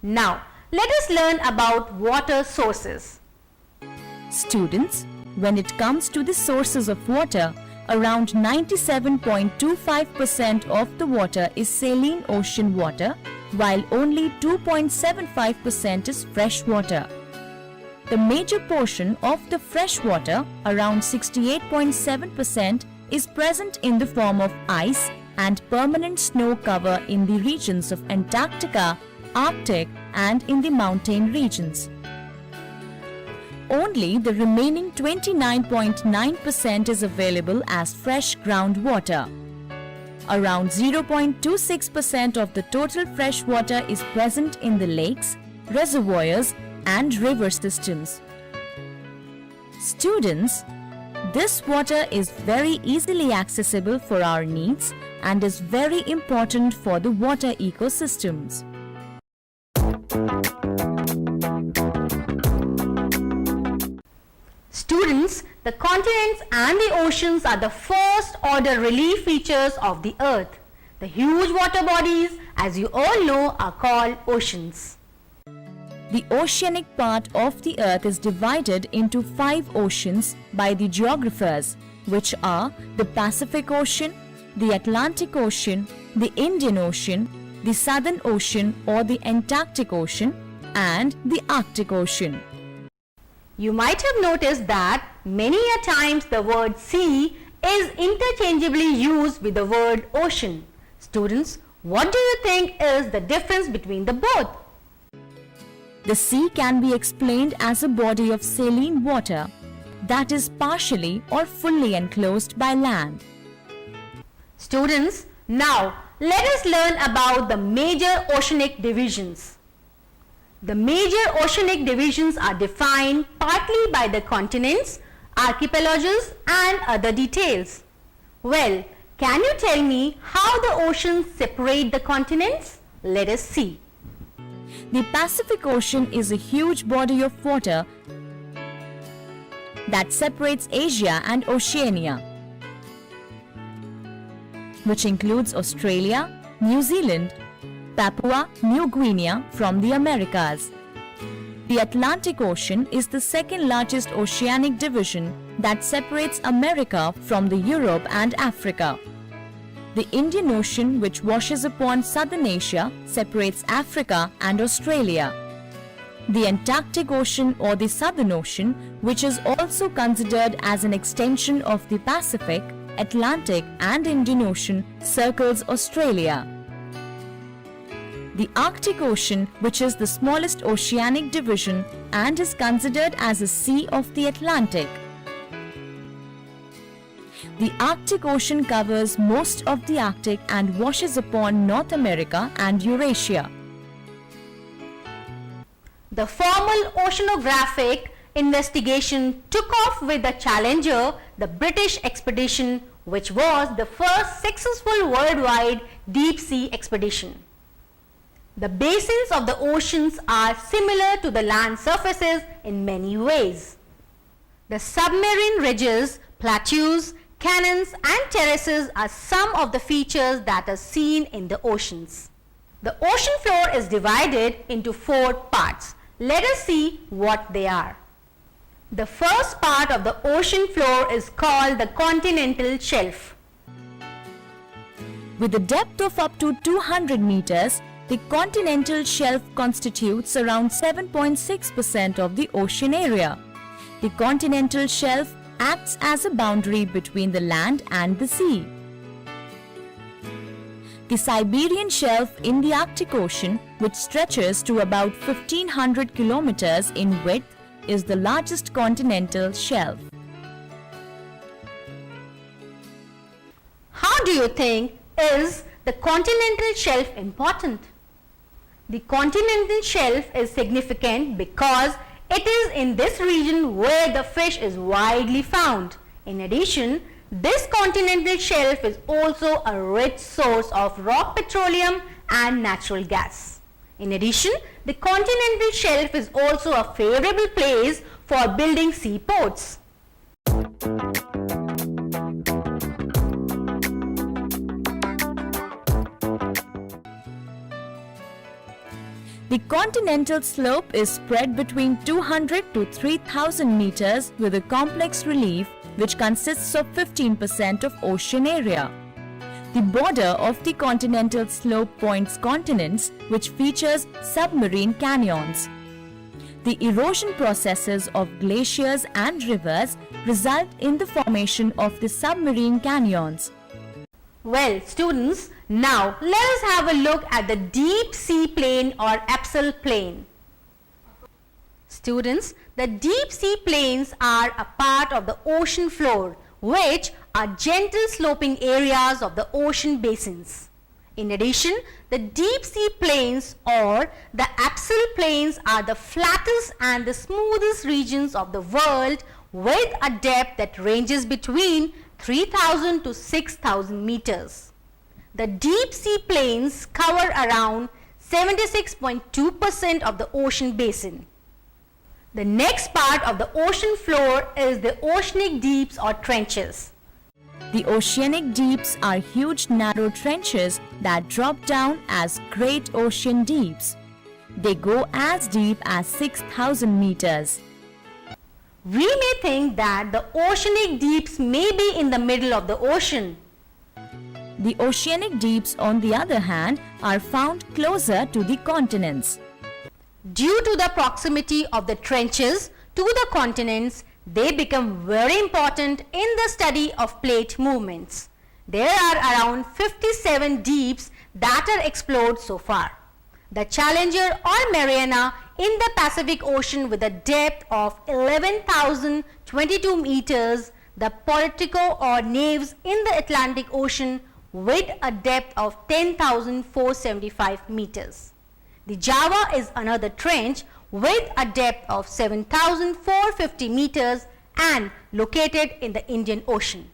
Now, let us learn about water sources. Students, when it comes to the sources of water, around 97.25% of the water is saline ocean water, while only 2.75% is fresh water. The major portion of the fresh water, around 68.7%, is present in the form of ice and permanent snow cover in the regions of Antarctica, Arctic, and in the mountain regions. Only the remaining 29.9% is available as fresh groundwater. Around 0.26% of the total fresh water is present in the lakes, reservoirs, and river systems. Students, this water is very easily accessible for our needs and is very important for the water ecosystems. Students, the continents and the oceans are the first order relief features of the earth. The huge water bodies, as you all know, are called oceans. The oceanic part of the earth is divided into 5 oceans by the geographers, which are the Pacific Ocean, the Atlantic Ocean, the Indian Ocean, the Southern Ocean or the Antarctic Ocean, and the Arctic Ocean. You might have noticed that many a times the word sea is interchangeably used with the word ocean. Students, what do you think is the difference between the both? The sea can be explained as a body of saline water that is partially or fully enclosed by land. Students, now let us learn about the major oceanic divisions. The major oceanic divisions are defined partly by the continents, archipelagos, and other details. Well, can you tell me how the oceans separate the continents? Let us see. The Pacific Ocean is a huge body of water that separates Asia and Oceania, which includes Australia, New Zealand, Papua New Guinea from the Americas. The Atlantic Ocean is the second largest oceanic division that separates America from the Europe and Africa. The Indian Ocean, which washes upon southern Asia, separates Africa and Australia. The Antarctic Ocean or the Southern Ocean, which is also considered as an extension of the Pacific, Atlantic and Indian Ocean, circles Australia. The Arctic Ocean, which is the smallest oceanic division and is considered as a sea of the Atlantic. The Arctic Ocean covers most of the Arctic and washes upon North America and Eurasia. The formal oceanographic investigation took off with the Challenger, the British expedition, which was the first successful worldwide deep sea expedition. The basins of the oceans are similar to the land surfaces in many ways. The submarine ridges, plateaus, canyons and terraces are some of the features that are seen in the oceans. The ocean floor is divided into 4 parts. Let us see what they are. The first part of the ocean floor is called the continental shelf. With a depth of up to 200 meters, the continental shelf constitutes around 7.6% of the ocean area. The continental shelf acts as a boundary between the land and the sea. The Siberian Shelf in the Arctic Ocean, which stretches to about 1500 kilometers in width, is the largest continental shelf. How do you think is the continental shelf important? The continental shelf is significant because it is in this region where the fish is widely found. In addition, this continental shelf is also a rich source of rock petroleum and natural gas. In addition, the continental shelf is also a favorable place for building seaports. The continental slope is spread between 200 to 3000 meters with a complex relief which consists of 15% of ocean area. The border of the continental slope points continents which features submarine canyons. The erosion processes of glaciers and rivers result in the formation of the submarine canyons. Well, students, now let us have a look at the deep sea plain or abyssal plain. Students, the deep sea plains are a part of the ocean floor which are gentle sloping areas of the ocean basins. In addition, the deep sea plains or the abyssal plains are the flattest and the smoothest regions of the world with a depth that ranges between 3000 to 6000 meters. The deep sea plains cover around 76.2% of the ocean basin. The next part of the ocean floor is the oceanic deeps or trenches. The oceanic deeps are huge narrow trenches that drop down as great ocean deeps. They go as deep as 6000 meters. We may think that the oceanic deeps may be in the middle of the ocean. The oceanic deeps, on the other hand, are found closer to the continents. Due to the proximity of the trenches to the continents, they become very important in the study of plate movements. There are around 57 deeps that are explored so far. The Challenger or Mariana in the Pacific Ocean with a depth of 11,022 meters, the Portico or Naves in the Atlantic Ocean with a depth of 10,475 meters. The Java is another trench with a depth of 7,450 meters and located in the Indian Ocean.